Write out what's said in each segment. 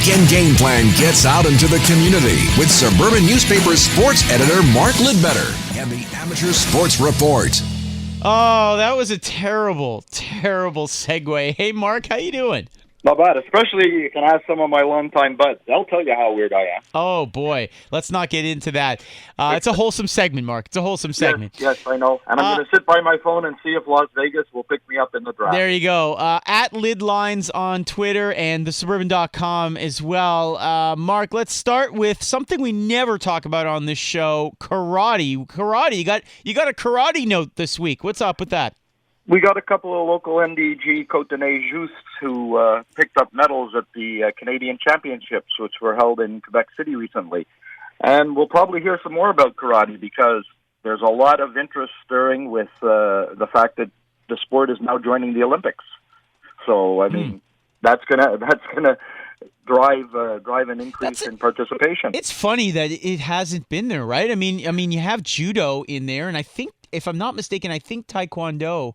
weekend game plan gets out into the community with Suburban Newspaper sports editor Mark Lidbetter and the Amateur Sports Report. Oh, that was a terrible, terrible segue. Hey, Mark, how you doing? Not bad, especially you can ask some of my longtime buds. They'll tell you how weird I am. Oh, boy. Let's not get into that. It's a wholesome segment, Mark. It's a wholesome segment. Yes, I know. And I'm going to sit by my phone and see if Las Vegas will pick me up in the draft. There you go. At Lidlines on Twitter and thesuburban.com as well. Mark, let's start with something we never talk about on this show, karate. Karate. You got a karate note this week. What's up with that? We got a couple of local MDG Côte-de-Nez Justes who picked up medals at the Canadian Championships, which were held in Quebec City recently. And we'll probably hear some more about karate because there's a lot of interest stirring with the fact that the sport is now joining the Olympics. So, I mean, that's gonna drive an increase in participation. It's funny that it hasn't been there, right? I mean, you have judo in there, and I think, if I'm not mistaken, taekwondo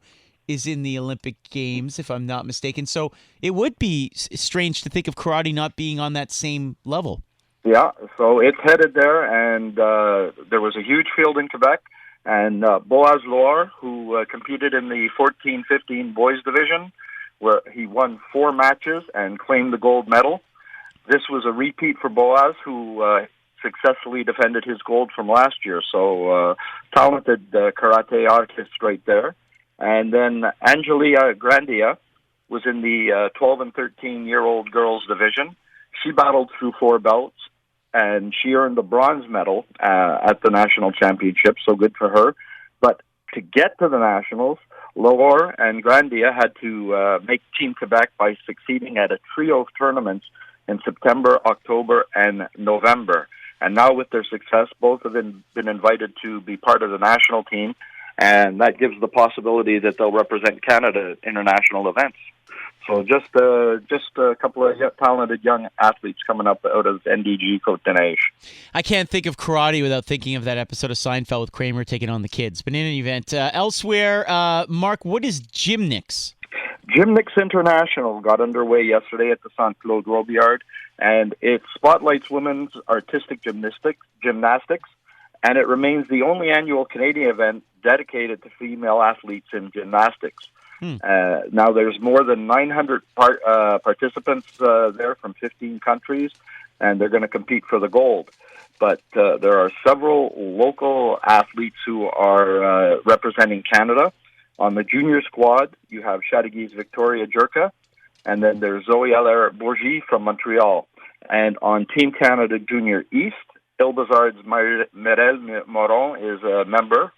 is in the Olympic Games, if I'm not mistaken. So it would be strange to think of karate not being on that same level. Yeah, so it's headed there, and there was a huge field in Quebec, and Boaz Lohr, who competed in the 14-15 boys division, where he won 4 matches and claimed the gold medal. This was a repeat for Boaz, who successfully defended his gold from last year. So talented karate artist right there. And then Angelia Grandia was in the 12 and 13-year-old girls division. She battled through 4 belts, and she earned the bronze medal at the national championship, so good for her. But to get to the nationals, Lohr and Grandia had to make Team Quebec by succeeding at a trio of tournaments in September, October, and November. And now with their success, both have been invited to be part of the national team, and that gives the possibility that they'll represent Canada at international events. So just a couple of talented young athletes coming up out of NDG Côte-de-Nez. I can't think of karate without thinking of that episode of Seinfeld with Kramer taking on the kids. But in any event, elsewhere, Mark, what is Gymnics? Gymnics International got underway yesterday at the St. Claude Robillard, and it spotlights women's artistic gymnastics, and it remains the only annual Canadian event dedicated to female athletes in gymnastics. Now there's more than 900 participants there from 15 countries, and they're going to compete for the gold. But there are several local athletes who are representing Canada. On the junior squad, you have Chateauguay's Victoria Jurka, and then there's Zoe Allaire-Bourgie from Montreal. And on Team Canada Junior East, Ilbazard's Mirelle Moron is a member.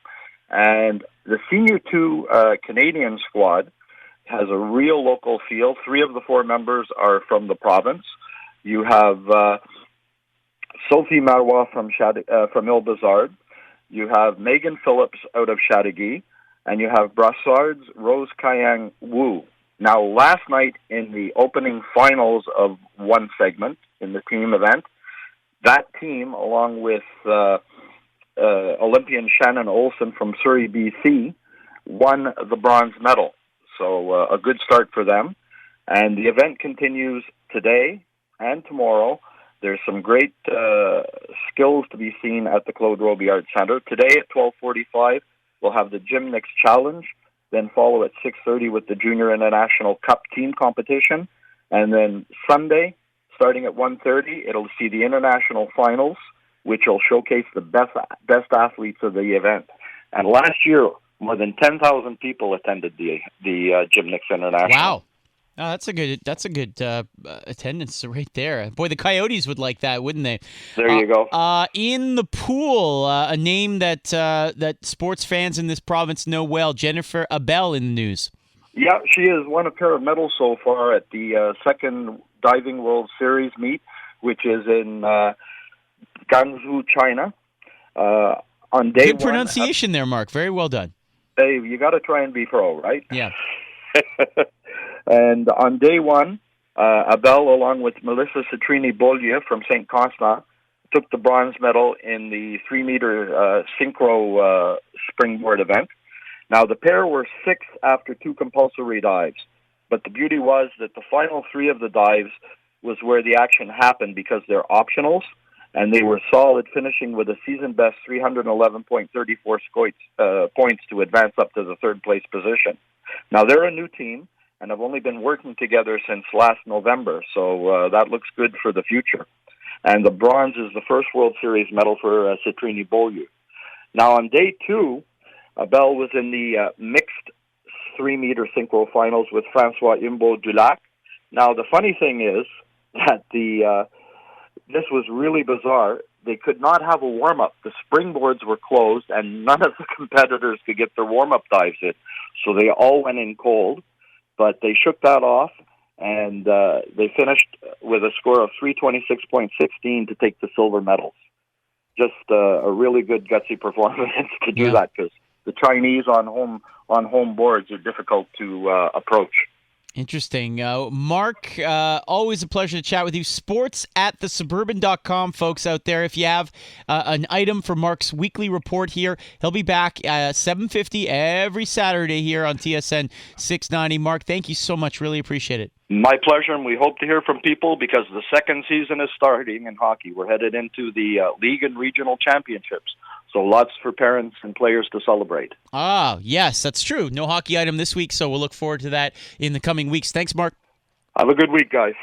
And the Senior 2 Canadian squad has a real local feel. 3 of the 4 members are from the province. You have Sophie Marois from Ilbazard. You have Megan Phillips out of Chateauguay. And you have Brassard's Rose Kayang Wu. Now, last night in the opening finals of one segment in the team event, that team, along with Olympian Shannon Olsen from Surrey, BC, won the bronze medal. So a good start for them. And the event continues today and tomorrow. There's some great skills to be seen at the Claude Robillard Centre. Today at 12:45, we'll have the Gymnics Challenge, then follow at 6:30 with the Junior International Cup team competition. And then Sunday, starting at 1:30, it'll see the international finals, which will showcase the best athletes of the event. And last year, more than 10,000 people attended the Gymnics International. Wow. Oh, that's a good attendance right there. Boy, the Coyotes would like that, wouldn't they? There you go. In the pool, a name that sports fans in this province know well, Jennifer Abel in the news. Yeah, she has won a pair of medals so far at the second Diving World Series meet, which is in Guangzhou, China. On day Good pronunciation there, Mark. Very well done. Hey, you got to try and be pro, right? Yeah. And on day 1, Abel, along with Melissa Citrini-Beaulieu from St. Constant, took the bronze medal in the 3-meter synchro springboard event. Now, the pair were 6th after 2 compulsory dives, but the beauty was that the final 3 of the dives was where the action happened because they're optionals, and they were solid, finishing with a season-best 311.34 points to advance up to the third-place position. Now, they're a new team, and have only been working together since last November, so that looks good for the future. And the bronze is the first World Series medal for Citrini Beaulieu. Now, on day 2, Bell was in the mixed 3-meter synchro finals with Francois Imbeau-Dulac. Now, the funny thing is that this was really bizarre. They could not have a warm-up. The springboards were closed, and none of the competitors could get their warm-up dives in. So they all went in cold, but they shook that off, and they finished with a score of 326.16 to take the silver medals. Just a really good gutsy performance to do that, because the Chinese on home boards are difficult to approach. Interesting. Mark, always a pleasure to chat with you. Sports at thesuburban.com, folks out there. If you have an item for Mark's weekly report here, he'll be back at 7:50 every Saturday here on TSN 690. Mark, thank you so much. Really appreciate it. My pleasure, and we hope to hear from people because the second season is starting in hockey. We're headed into the league and regional championships. So lots for parents and players to celebrate. Ah, yes, that's true. No hockey item this week, so we'll look forward to that in the coming weeks. Thanks, Mark. Have a good week, guys.